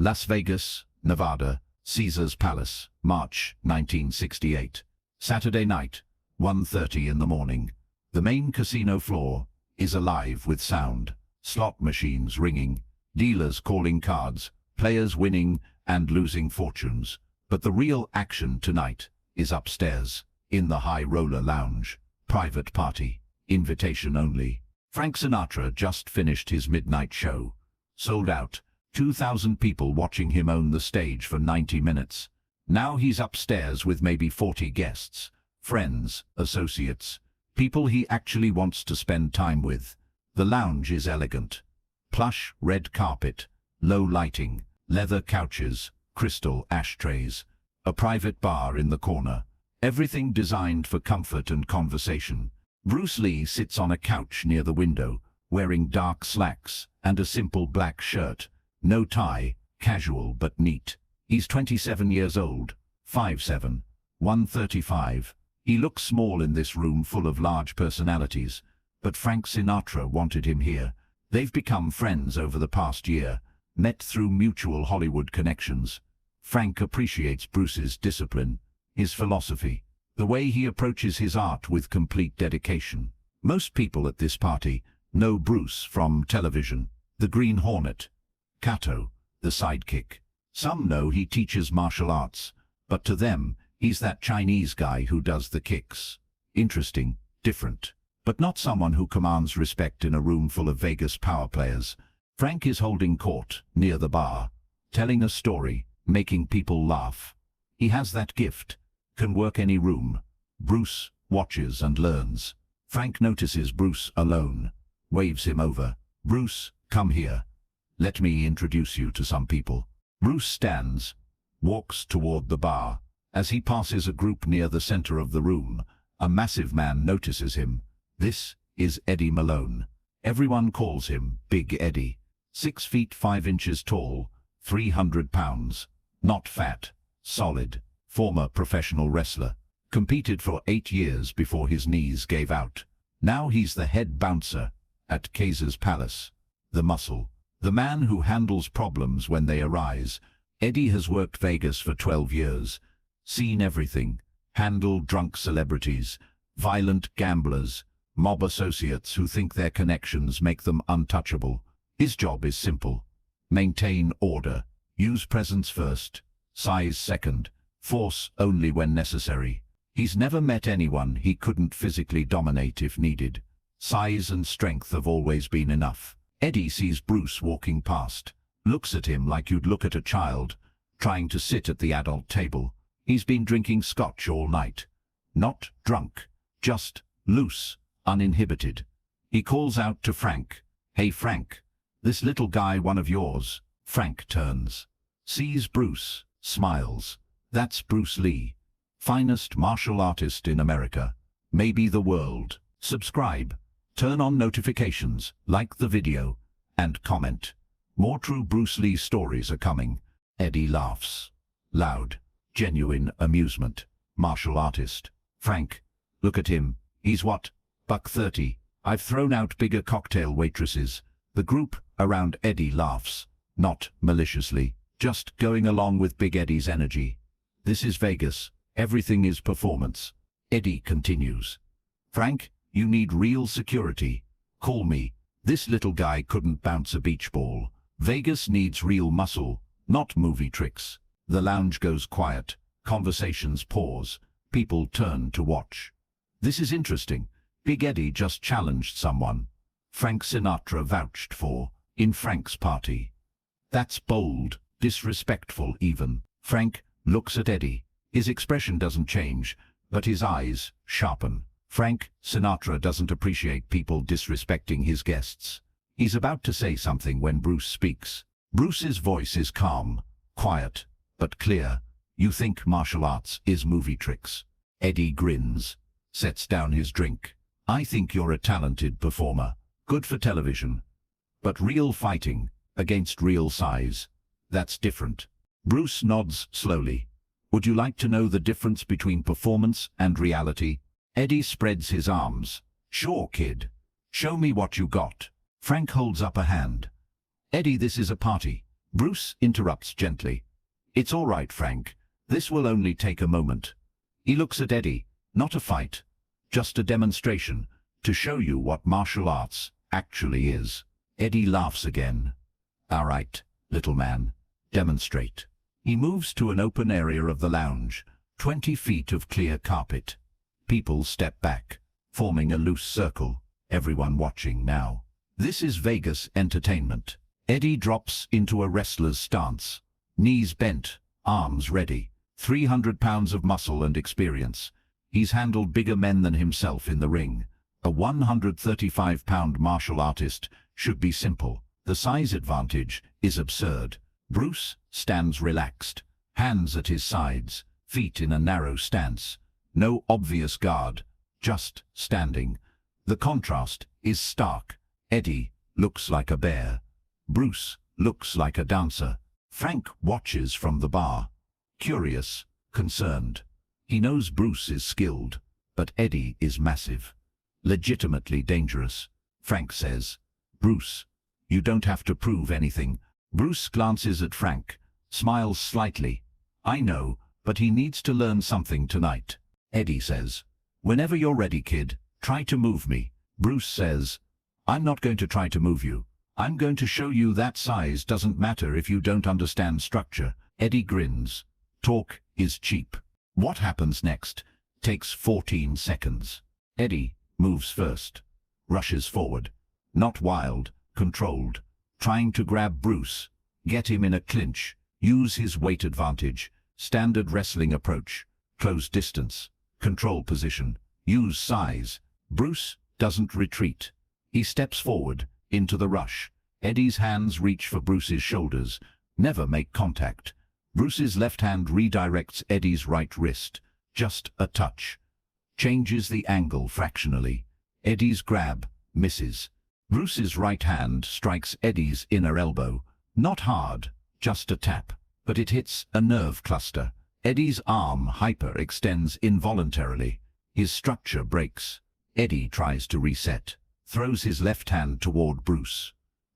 Las Vegas, Nevada, Caesar's Palace, March 1968. Saturday night, 1:30 in the morning. The main casino floor is alive with sound. Slot machines ringing, dealers calling cards, players winning and losing fortunes. But the real action tonight is upstairs, in the high roller lounge. Private party, invitation only. Frank Sinatra just finished his midnight show. Sold out, 2,000 people watching him own the stage for 90 minutes. Now he's upstairs with maybe 40 guests, friends, associates, people he actually wants to spend time with. The lounge is elegant. Plush red carpet, low lighting, leather couches, crystal ashtrays, a private bar in the corner. Everything designed for comfort and conversation. Bruce Lee sits on a couch near the window, wearing dark slacks and a simple black shirt. No tie, casual but neat. He's 27 years old, 5'7", 135. He looks small in this room full of large personalities, but Frank Sinatra wanted him here. They've become friends over the past year, met through mutual Hollywood connections. Frank appreciates Bruce's discipline, his philosophy, the way he approaches his art with complete dedication. Most people at this party know Bruce from television, the Green Hornet, Kato, the sidekick. Some know he teaches martial arts, but to them, he's that Chinese guy who does the kicks. Interesting, different, but not someone who commands respect in a room full of Vegas power players. Frank is holding court, near the bar, telling a story, making people laugh. He has that gift, can work any room. Bruce watches and learns. Frank notices Bruce alone, waves him over. Bruce, come here. Let me introduce you to some people. Bruce stands, walks toward the bar. As he passes a group near the center of the room, a massive man notices him. This is Eddie Malone. Everyone calls him Big Eddie. 6 feet 5 inches tall, 300 pounds. Not fat, solid. Former professional wrestler. Competed for 8 years before his knees gave out. Now he's the head bouncer at Caesar's Palace. The muscle. The man who handles problems when they arise. Eddie has worked Vegas for 12 years. Seen everything. Handled drunk celebrities, violent gamblers, mob associates who think their connections make them untouchable. His job is simple. Maintain order. Use presence first. Size second. Force only when necessary. He's never met anyone he couldn't physically dominate if needed. Size and strength have always been enough. Eddie sees Bruce walking past. Looks at him like you'd look at a child, trying to sit at the adult table. He's been drinking scotch all night. Not drunk, just loose, uninhibited. He calls out to Frank. Hey Frank, this little guy one of yours? Frank turns. Sees Bruce, smiles. That's Bruce Lee. Finest martial artist in America. Maybe the world. Subscribe. Turn on notifications, like the video, and comment. More true Bruce Lee stories are coming. Eddie laughs. Loud. Genuine amusement. Martial artist. Frank, look at him. He's what? $130. I've thrown out bigger cocktail waitresses. The group around Eddie laughs. Not maliciously. Just going along with Big Eddie's energy. This is Vegas. Everything is performance. Eddie continues. Frank, you need real security. Call me. This little guy couldn't bounce a beach ball. Vegas needs real muscle, not movie tricks. The lounge goes quiet. Conversations pause. People turn to watch. This is interesting. Big Eddie just challenged someone. Frank Sinatra vouched for, in Frank's party. That's bold, disrespectful even. Frank looks at Eddie. His expression doesn't change, but his eyes sharpen. Frank Sinatra doesn't appreciate people disrespecting his guests. He's about to say something when Bruce speaks. Bruce's voice is calm, quiet, but clear. You think martial arts is movie tricks. Eddie grins, sets down his drink. I think you're a talented performer, good for television. But real fighting, against real size, that's different. Bruce nods slowly. Would you like to know the difference between performance and reality? Eddie spreads his arms. Sure, kid. Show me what you got. Frank holds up a hand. Eddie, this is a party. Bruce interrupts gently. It's all right, Frank. This will only take a moment. He looks at Eddie. Not a fight. Just a demonstration, to show you what martial arts actually is. Eddie laughs again. All right, little man. Demonstrate. He moves to an open area of the lounge, 20 feet of clear carpet. People step back, forming a loose circle, everyone watching now. This is Vegas entertainment. Eddie drops into a wrestler's stance. Knees bent, arms ready. 300 pounds of muscle and experience. He's handled bigger men than himself in the ring. A 135-pound martial artist should be simple. The size advantage is absurd. Bruce stands relaxed, hands at his sides, feet in a narrow stance. No obvious guard, just standing. The contrast is stark. Eddie looks like a bear. Bruce looks like a dancer. Frank watches from the bar. Curious, concerned. He knows Bruce is skilled, but Eddie is massive. Legitimately dangerous. Frank says, Bruce, you don't have to prove anything. Bruce glances at Frank, smiles slightly. I know, but he needs to learn something tonight. Eddie says, whenever you're ready, kid, try to move me. Bruce says, I'm not going to try to move you. I'm going to show you that size doesn't matter if you don't understand structure. Eddie grins. Talk is cheap. What happens next takes 14 seconds. Eddie moves first, rushes forward. Not wild, controlled. Trying to grab Bruce, get him in a clinch, use his weight advantage. Standard wrestling approach. Close distance, control position, use size. Bruce doesn't retreat. He steps forward, into the rush. Eddie's hands reach for Bruce's shoulders, never make contact. Bruce's left hand redirects Eddie's right wrist. Just a touch. Changes the angle fractionally. Eddie's grab misses. Bruce's right hand strikes Eddie's inner elbow. Not hard, just a tap. But it hits a nerve cluster. Eddie's arm hyper-extends involuntarily. His structure breaks. Eddie tries to reset. Throws his left hand toward Bruce.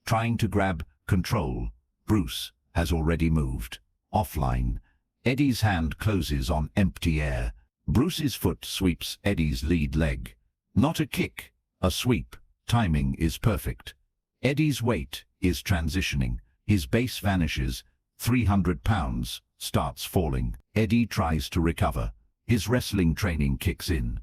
Trying to grab control. Bruce has already moved. Offline. Eddie's hand closes on empty air. Bruce's foot sweeps Eddie's lead leg. Not a kick, a sweep. Timing is perfect. Eddie's weight is transitioning. His base vanishes. 300 pounds starts falling. Eddie tries to recover. His wrestling training kicks in.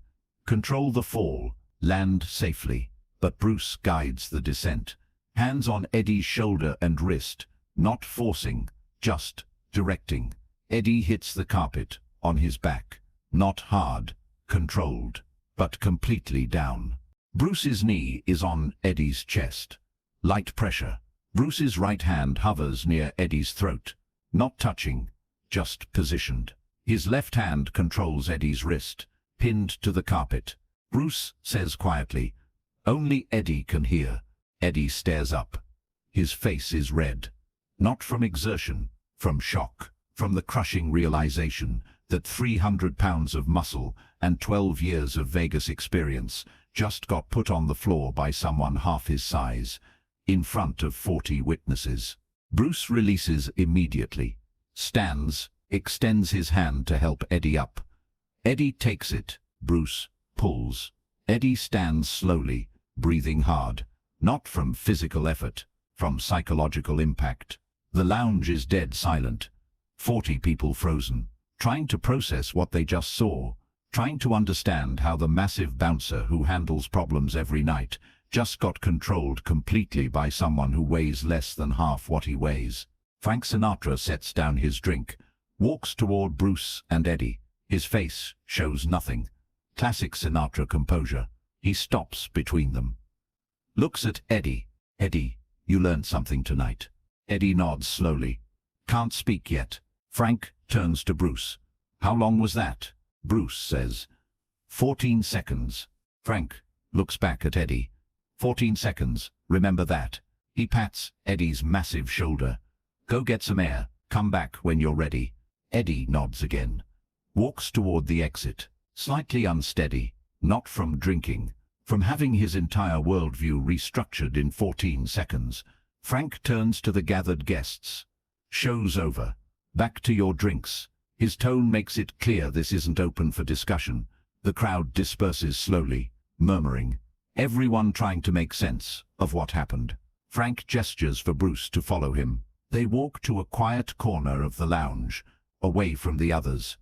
Control the fall. Land safely. But Bruce guides the descent. Hands on Eddie's shoulder and wrist. Not forcing, just directing. Eddie hits the carpet, on his back. Not hard, controlled, but completely down. Bruce's knee is on Eddie's chest. Light pressure. Bruce's right hand hovers near Eddie's throat. Not touching, just positioned. His left hand controls Eddie's wrist, pinned to the carpet. Bruce says quietly, only Eddie can hear. Eddie stares up. His face is red. Not from exertion, from shock, from the crushing realization that 300 pounds of muscle and 12 years of Vegas experience just got put on the floor by someone half his size, in front of 40 witnesses. Bruce releases immediately, stands, extends his hand to help Eddie up. Eddie takes it. Bruce pulls. Eddie stands slowly, breathing hard, not from physical effort, from psychological impact. The lounge is dead silent. 40 people frozen, trying to process what they just saw, trying to understand how the massive bouncer who handles problems every night just got controlled completely by someone who weighs less than half what he weighs. Frank Sinatra sets down his drink, walks toward Bruce and Eddie. His face shows nothing. Classic Sinatra composure. He stops between them. Looks at Eddie. Eddie, you learned something tonight. Eddie nods slowly. Can't speak yet. Frank turns to Bruce. How long was that? Bruce says. 14 seconds. Frank looks back at Eddie. 14 seconds, remember that. He pats Eddie's massive shoulder. Go get some air, come back when you're ready. Eddie nods again. Walks toward the exit, slightly unsteady, not from drinking, from having his entire worldview restructured in 14 seconds. Frank turns to the gathered guests. Show's over. Back to your drinks. His tone makes it clear this isn't open for discussion. The crowd disperses slowly, murmuring, everyone trying to make sense of what happened. Frank gestures for Bruce to follow him. They walk to a quiet corner of the lounge, away from the others.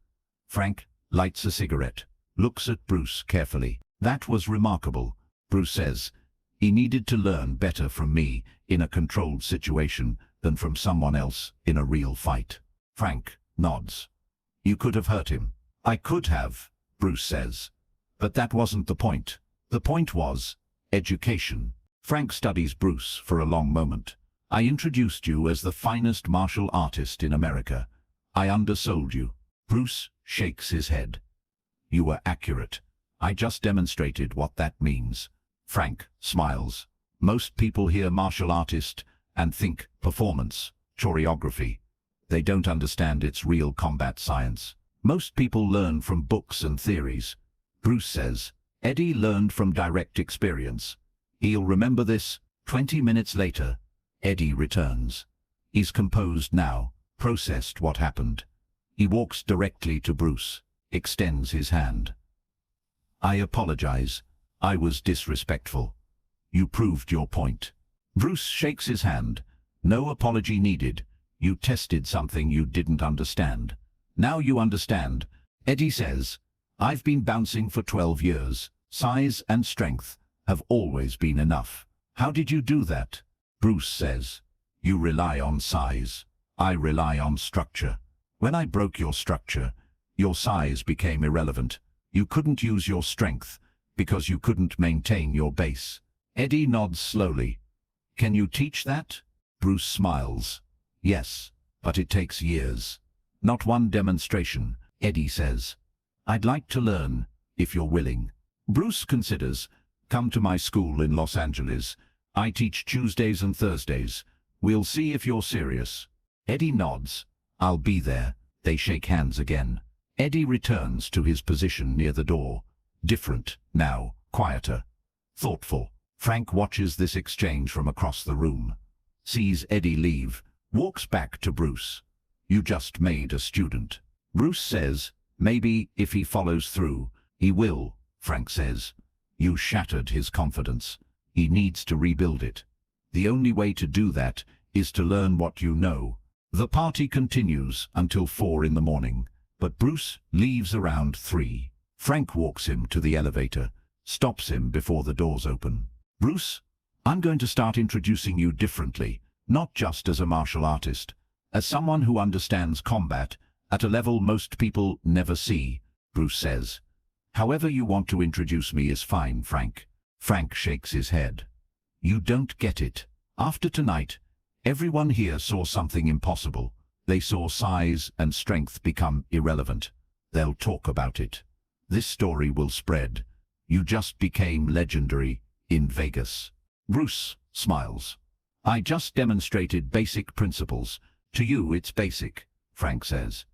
Frank lights a cigarette, looks at Bruce carefully. That was remarkable, Bruce says. He needed to learn better from me in a controlled situation than from someone else in a real fight. Frank nods. You could have hurt him. I could have, Bruce says. But that wasn't the point. The point was education. Frank studies Bruce for a long moment. I introduced you as the finest martial artist in America. I undersold you. Bruce shakes his head. You were accurate. I just demonstrated what that means. Frank smiles. Most people hear martial artist and think performance, choreography. They don't understand its real combat science. Most people learn from books and theories. Bruce says, Eddie learned from direct experience. He'll remember this. 20 minutes later, Eddie returns. He's composed now, processed what happened. He walks directly to Bruce, extends his hand. I apologize. I was disrespectful. You proved your point. Bruce shakes his hand. No apology needed. You tested something you didn't understand. Now you understand. Eddie says, I've been bouncing for 12 years. Size and strength have always been enough. How did you do that? Bruce says, you rely on size. I rely on structure. When I broke your structure, your size became irrelevant. You couldn't use your strength because you couldn't maintain your base. Eddie nods slowly. Can you teach that? Bruce smiles. Yes, but it takes years. Not one demonstration, Eddie says. I'd like to learn, if you're willing. Bruce considers, come to my school in Los Angeles. I teach Tuesdays and Thursdays. We'll see if you're serious. Eddie nods. I'll be there. They shake hands again. Eddie returns to his position near the door. Different, now, quieter, thoughtful. Frank watches this exchange from across the room. Sees Eddie leave, walks back to Bruce. You just made a student. Bruce says, maybe if he follows through, he will, Frank says. You shattered his confidence. He needs to rebuild it. The only way to do that is to learn what you know. The party continues until 4 in the morning, but Bruce leaves around 3. Frank walks him to the elevator, stops him before the doors open. Bruce, I'm going to start introducing you differently, not just as a martial artist, as someone who understands combat at a level most people never see, Bruce says. However you want to introduce me is fine, Frank. Frank shakes his head. You don't get it. After tonight, everyone here saw something impossible. They saw size and strength become irrelevant. They'll talk about it. This story will spread. You just became legendary in Vegas. Bruce smiles. I just demonstrated basic principles. To you, it's basic, Frank says.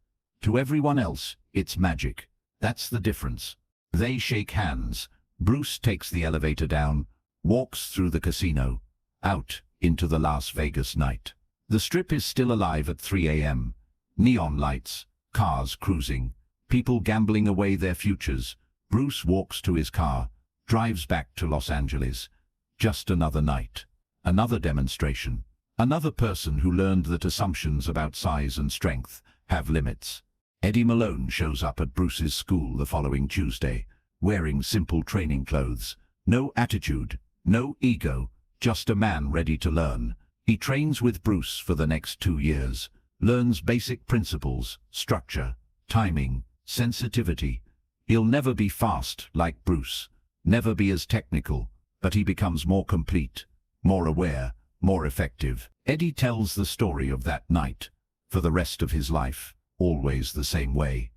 To everyone else, it's magic. That's the difference. They shake hands. Bruce takes the elevator down, walks through the casino, out into the Las Vegas night. The strip is still alive at 3 a.m. Neon lights, cars cruising, people gambling away their futures. Bruce walks to his car, drives back to Los Angeles. Just another night. Another demonstration. Another person who learned that assumptions about size and strength have limits. Eddie Malone shows up at Bruce's school the following Tuesday, wearing simple training clothes. No attitude, no ego, just a man ready to learn. He trains with Bruce for the next 2 years, learns basic principles, structure, timing, sensitivity. He'll never be fast like Bruce, never be as technical, but he becomes more complete, more aware, more effective. Eddie tells the story of that night, for the rest of his life, always the same way.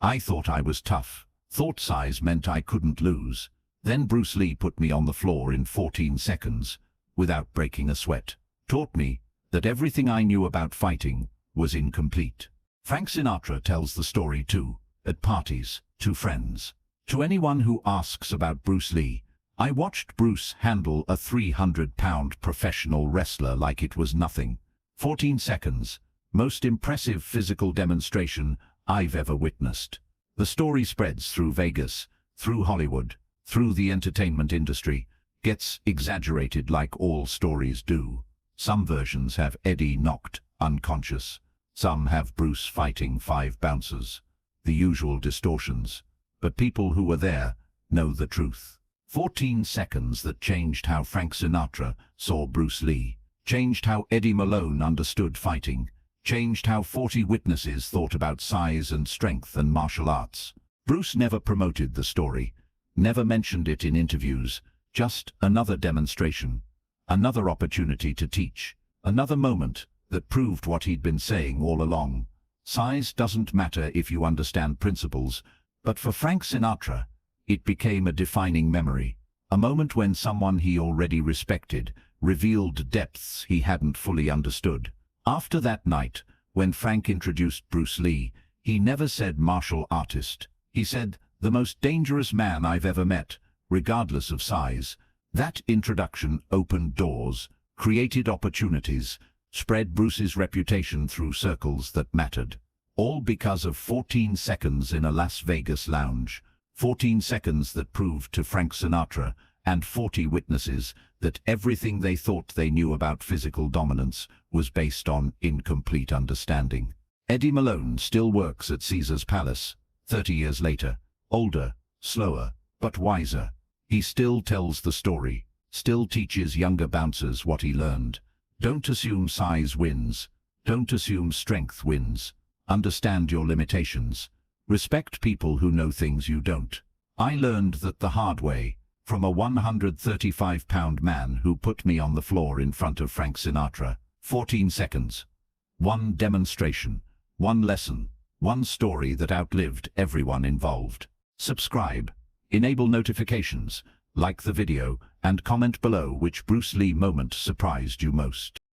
I thought I was tough, thought size meant I couldn't lose. Then Bruce Lee put me on the floor in 14 seconds, without breaking a sweat. Taught me that everything I knew about fighting was incomplete. Frank Sinatra tells the story too, at parties, to friends. To anyone who asks about Bruce Lee, I watched Bruce handle a 300-pound professional wrestler like it was nothing. 14 seconds, most impressive physical demonstration I've ever witnessed. The story spreads through Vegas, through Hollywood, through the entertainment industry, gets exaggerated like all stories do. Some versions have Eddie knocked unconscious. Some have Bruce fighting 5 bouncers. The usual distortions. But people who were there know the truth. 14 seconds that changed how Frank Sinatra saw Bruce Lee, changed how Eddie Malone understood fighting, changed how 40 witnesses thought about size and strength and martial arts. Bruce never promoted the story, never mentioned it in interviews, just another demonstration, another opportunity to teach, another moment that proved what he'd been saying all along. Size doesn't matter if you understand principles, but for Frank Sinatra, it became a defining memory, a moment when someone he already respected revealed depths he hadn't fully understood. After that night, when Frank introduced Bruce Lee, he never said martial artist. He said, the most dangerous man I've ever met, regardless of size. That introduction opened doors, created opportunities, spread Bruce's reputation through circles that mattered. All because of 14 seconds in a Las Vegas lounge. 14 seconds that proved to Frank Sinatra and 40 witnesses that everything they thought they knew about physical dominance was based on incomplete understanding. Eddie Malone still works at Caesar's Palace, 30 years later, older, slower, but wiser. He still tells the story, still teaches younger bouncers what he learned. Don't assume size wins. Don't assume strength wins. Understand your limitations. Respect people who know things you don't. I learned that the hard way, from a 135-pound man who put me on the floor in front of Frank Sinatra. 14 seconds. One demonstration. One lesson. One story that outlived everyone involved. Subscribe. Enable notifications. Like the video, and comment below which Bruce Lee moment surprised you most.